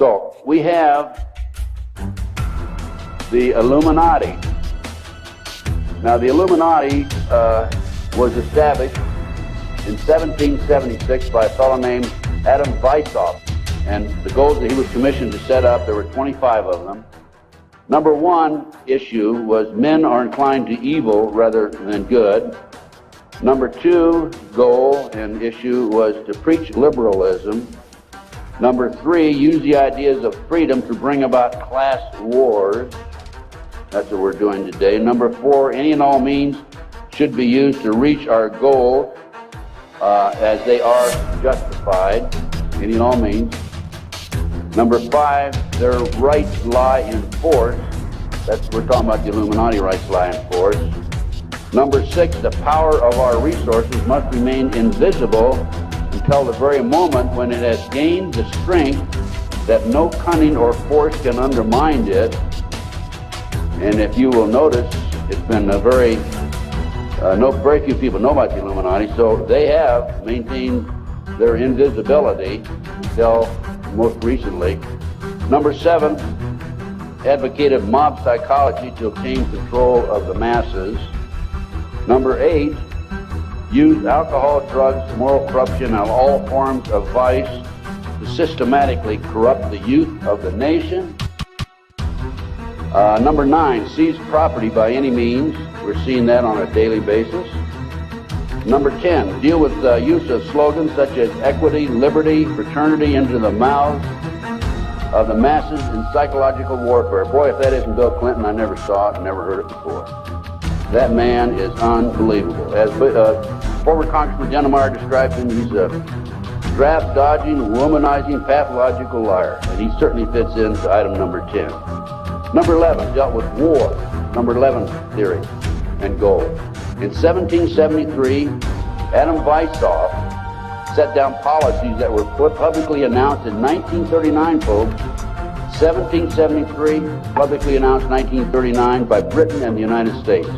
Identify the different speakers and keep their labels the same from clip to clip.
Speaker 1: So we have the Illuminati. Now the Illuminati was established in 1776 by a fellow named Adam Weishaupt, and the goals that he was commissioned to set up, there were 25 of them. Number one issue was men are inclined to evil rather than good. Number two goal and issue was to preach liberalism. Number three, use the ideas of freedom to bring about class wars. That's what we're doing today. Number four, any and all means should be used to reach our goal as they are justified, any and all means. Number five, their rights lie in force. We're talking about the Illuminati rights lie in force. Number six, the power of our resources must remain invisible until the very moment when it has gained the strength that no cunning or force can undermine it. And if you will notice, it's been very few people know about the Illuminati, so they have maintained their invisibility until most recently. Number seven, advocated mob psychology to obtain control of the masses. Number eight, used alcohol, drugs, moral corruption, and all forms of vice to systematically corrupt the youth of the nation. Number nine, seize property by any means. We're seeing that on a daily basis. Number 10, deal with the use of slogans such as equity, liberty, fraternity into the mouths of the masses in psychological warfare. Boy, if that isn't Bill Clinton, I never saw it, never heard it before. That man is unbelievable. As former Congressman Dennemeyer described him, he's a draft-dodging, womanizing, pathological liar. And he certainly fits into item number 10. Number 11 dealt with war. Number 11 theory and goal. In 1773, Adam Weishaupt set down policies that were publicly announced in 1939, folks. 1773, publicly announced 1939 by Britain and the United States.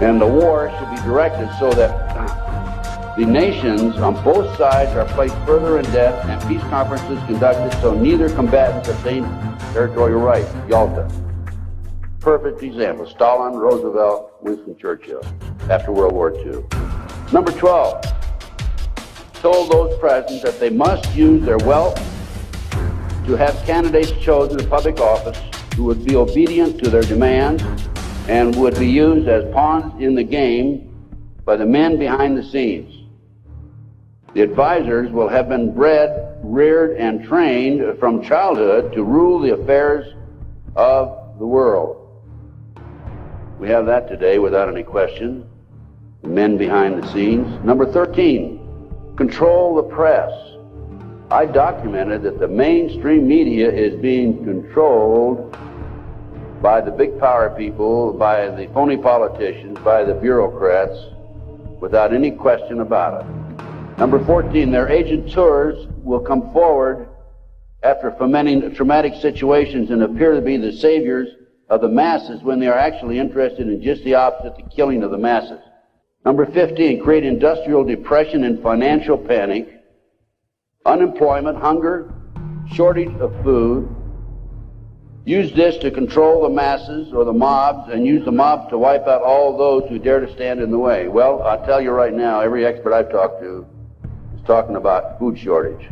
Speaker 1: And the war should be directed so that the nations on both sides are placed further in debt and peace conferences conducted so neither combatants obtain territorial rights. Yalta. Perfect example. Stalin, Roosevelt, Winston Churchill after World War II. Number 12 told those present that they must use their wealth to have candidates chosen to public office who would be obedient to their demands and would be used as pawns in the game by the men behind the scenes. The advisors will have been bred, reared, and trained from childhood to rule the affairs of the world. We have that today without any question. The men behind the scenes. Number 13, control the press. I documented that the mainstream media is being controlled by the big power people, by the phony politicians, by the bureaucrats, without any question about it. Number 14, their agenteurs will come forward after fomenting traumatic situations and appear to be the saviors of the masses when they are actually interested in just the opposite, the killing of the masses. Number 15, create industrial depression and financial panic, unemployment, hunger, shortage of food. Use this to control the masses or the mobs and use the mobs to wipe out all those who dare to stand in the way. Well, I'll tell you right now, every expert I've talked to is talking about food shortage.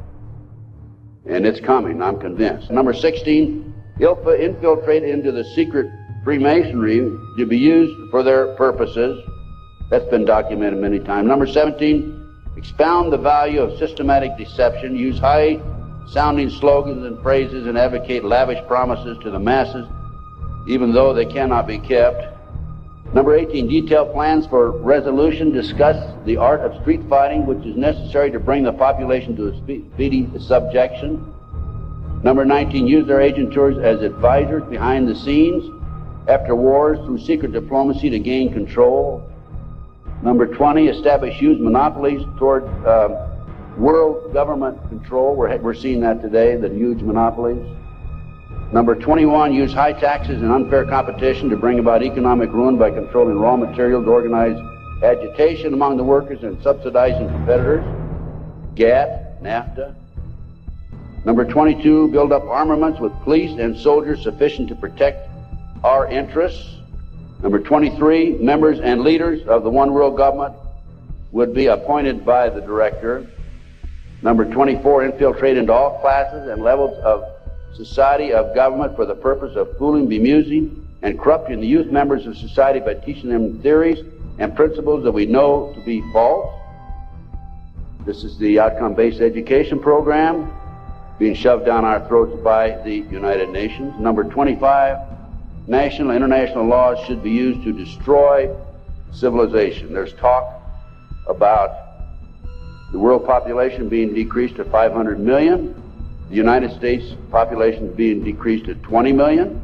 Speaker 1: And it's coming, I'm convinced. Number 16, infiltrate into the secret Freemasonry to be used for their purposes. That's been documented many times. Number 17, expound the value of systematic deception, use high-sounding slogans and phrases, and advocate lavish promises to the masses, even though they cannot be kept. Number 18, detail plans for resolution, discuss the art of street fighting, which is necessary to bring the population to a speedy subjection. Number 19, use their agentures as advisors behind the scenes after wars through secret diplomacy to gain control. Number 20, establish huge monopolies toward world government control. We're seeing that today, the huge monopolies. Number 21, use high taxes and unfair competition to bring about economic ruin by controlling raw materials, organize agitation among the workers and subsidizing competitors. GATT, NAFTA. Number 22, build up armaments with police and soldiers sufficient to protect our interests. Number 23, members and leaders of the one world government would be appointed by the director. Number 24, infiltrate into all classes and levels of society of government for the purpose of fooling, bemusing, and corrupting the youth members of society by teaching them theories and principles that we know to be false. This is the outcome-based education program being shoved down our throats by the United Nations. Number 25, national and international laws should be used to destroy civilization. There's talk about the world population being decreased to 500 million, the United States population being decreased to 20 million.